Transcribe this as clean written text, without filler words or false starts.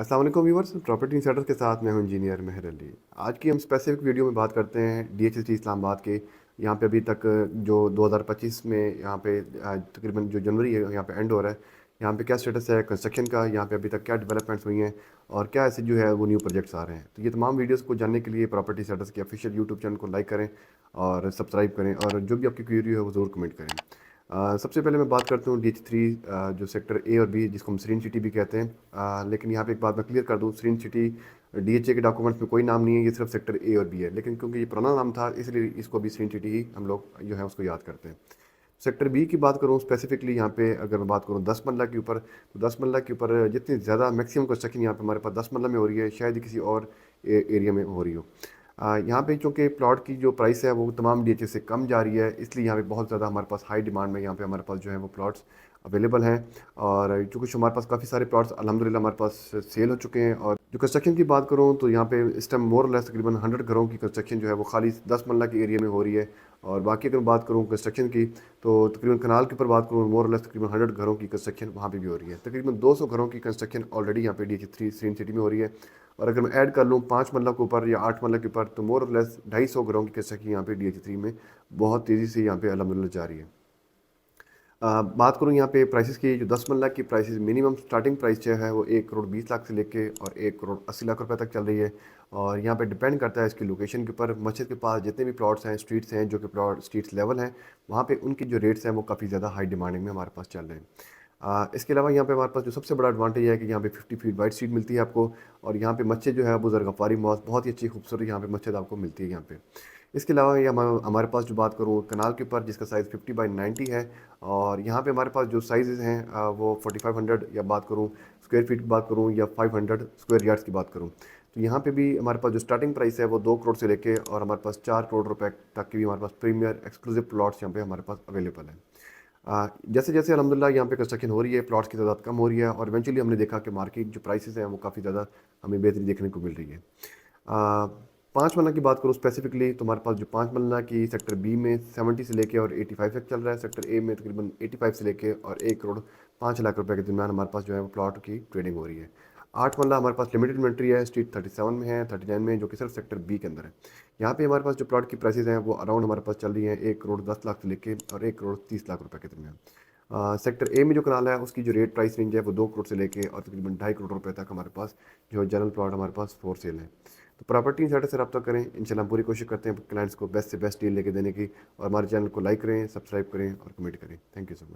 अस्सलाम वालेकुम viewers, property insider के साथ मैं हूं इंजीनियर मेहर अली। आज की हम स्पेसिफिक वीडियो में बात करते हैं डीएचएसटी इस्लामाबाद के। यहाँ पे अभी तक जो 2025 में यहाँ पे तकरीबन जो जनवरी है यहाँ पे एंड हो रहा है, यहाँ पे क्या स्टेटस है कंस्ट्रक्शन का, यहाँ पे अभी तक क्या डेवलपमेंट्स हुई हैं और क्या ऐसे जो है वो न्यू प्रोजेक्ट्स आ रहे हैं। तो ये तमाम वीडियोज़ को जानने के लिए प्रॉपर्टी इंसाइडर्स के ऑफिशियल यूट्यूब चैनल को लाइक करें और सब्सक्राइब करें, और जो भी आपकी क्वेरी है वो ज़रूर कमेंट करें। सबसे पहले मैं बात करता हूँ DH3 जो सेक्टर ए और बी जिसको हम सरीन सिटी भी कहते हैं। लेकिन यहाँ पे एक बात मैं क्लियर कर दूँ, सरीन सिटी DHA के डॉक्यूमेंट्स में कोई नाम नहीं है, ये सिर्फ सेक्टर ए और बी है। लेकिन क्योंकि ये पुराना नाम था इसलिए इसको भी सरीन सिटी ही हम लोग जो है उसको याद करते हैं। सेक्टर बी की बात करूँ स्पेसिफिकली, यहाँ पे अगर मैं बात करूँ 10 मरला के ऊपर, तो 10 मरला के ऊपर जितनी ज़्यादा मैक्सिमम कंस्ट्रक्शन यहाँ पे हमारे पास 10 मरला में हो रही है, शायद ही किसी और एरिया में हो रही हो। यहाँ पे चूँकि प्लॉट की जो प्राइस है वो तमाम DHA से कम जा रही है, इसलिए यहाँ पे बहुत ज़्यादा हमारे पास हाई डिमांड में यहाँ पे हमारे पास जो है वो प्लॉट्स अवेलेबल हैं। और चूँकि हमारे पास काफ़ी सारे प्लॉट्स अल्हम्दुलिल्लाह हमारे पास सेल हो चुके हैं। और जो कंस्ट्रक्शन की बात करूँ तो यहाँ पे इस टाइम मोर लेस तकरीबन 100 घरों की कंस्ट्रक्शन जो है वो खाली 10 मरला के एरिया में हो रही है। और बाकी अगर बात करूँ कंस्ट्रक्शन की, तो तकरीबन कनाल के ऊपर बात करूँ मोर लेस तकरीबन 100 घरों की कंस्ट्रक्शन वहाँ पे भी हो रही है। तकरीबन 200 घरों की कंस्ट्रक्शन ऑलरेडी यहाँ पे DH3 सरीन सिटी में हो रही है। और अगर मैं ऐड कर लूँ 5 मरला के ऊपर या 8 मरला के ऊपर, तो मोर लेस 250 घरों की कंस्ट्रक्शन यहाँ पे DH3 में बहुत तेज़ी से यहाँ पे अल्हम्दुलिल्लाह जा रही है। बात करूँ यहाँ पे प्राइसेस की, जो 10 मरला की प्राइसेस मिनिमम स्टार्टिंग प्राइस जो है वो 1 करोड़ 20 लाख से लेके और 1 करोड़ 80 लाख रुपए तक चल रही है। और यहाँ पे डिपेंड करता है इसकी लोकेशन के ऊपर। मस्जिद के पास जितने भी प्लॉट्स हैं, स्ट्रीट्स हैं, जो कि प्लॉट स्ट्रीट्स लेवल हैं, वहाँ पे उनकी जो रेट्स हैं वो काफ़ी ज़्यादा हाई डिमांडिंग में हमारे पास चल रहे हैं। इसके अलावा यहाँ पे हमारे पास जो सबसे बड़ा एडवांटेज है कि यहाँ पे 50 फीट वाइड स्ट्रीट मिलती है आपको। और यहाँ पे मस्जिद जो है अबू ज़र गफ़ारी मॉस्क, बहुत ही अच्छी खूबसूरत यहाँ पे मस्जिद आपको मिलती है यहाँ पे। इसके अलावा ये हमारे पास जो बात करूँ कनाल के ऊपर, जिसका साइज़ 50 बाई 90 है। और यहाँ पे हमारे पास जो साइज़ हैं वो 4500, या बात करूँ स्क्वायर फीट की बात करूँ, या 500 स्क्वायर यार्ड्स की बात करूँ, तो यहाँ पे भी हमारे पास जो स्टार्टिंग प्राइस है वो 2 करोड़ से लेके और हमारे पास 4 करोड़ रुपए तक की भी हमारे पास प्रीमियर एक्सक्लूसिव प्लॉट्स यहाँ पे हमारे पास अवेलेबल हैं। जैसे जैसे अल्हम्दुलिल्लाह यहाँ पे कंस्ट्रक्शन हो रही है, प्लॉट्स की तादाद कम हो रही है, और इवेंचुअली हमने देखा कि मार्केट जो प्राइसेस हैं वो काफ़ी ज़्यादा हमें बेहतरी देखने को मिल रही है। 5 मरला की बात करूँ स्पेसिफिकली, तो हमारे पास जो 5 मरला की सेक्टर बी में 70 से लेके और 85 तक चल रहा है। सेक्टर ए में तकरीबन 85 से लेके और 1 करोड़ 5 लाख रुपए के दरमियान हमारे पास जो है वो प्लॉट की ट्रेडिंग हो रही है। 8 मरला हमारे पास लिमिटेड इन्वेंट्री है, स्ट्रीट 37 में है, 39 में, जो कि सिर्फ सेक्टर बी के अंदर है। यहाँ पे हमारे पास जो प्लॉट की प्राइसेस हैं वो अराउंड हमारे पास चल रही हैं 1 करोड़ 10 लाख से लेके और 1 करोड़ 30 लाख रुपए के दरमियान। सेक्टर ए में जो कनाल है उसकी जो रेट प्राइस रेंज है वो 2 करोड़ से लेके और तकरीबन 2.5 करोड़ रुपए तक हमारे पास जो जनरल प्लॉट हमारे पास फॉर सेल है। तो प्रॉपर्टी इंसाइडर से रब्ता करें, इंशाल्लाह हम पूरी कोशिश करते हैं क्लाइंट्स को बेस्ट से बेस्ट डील लेके देने की। और हमारे चैनल को लाइक करें, सब्सक्राइब करें और कमेंट करें। Thank you so much.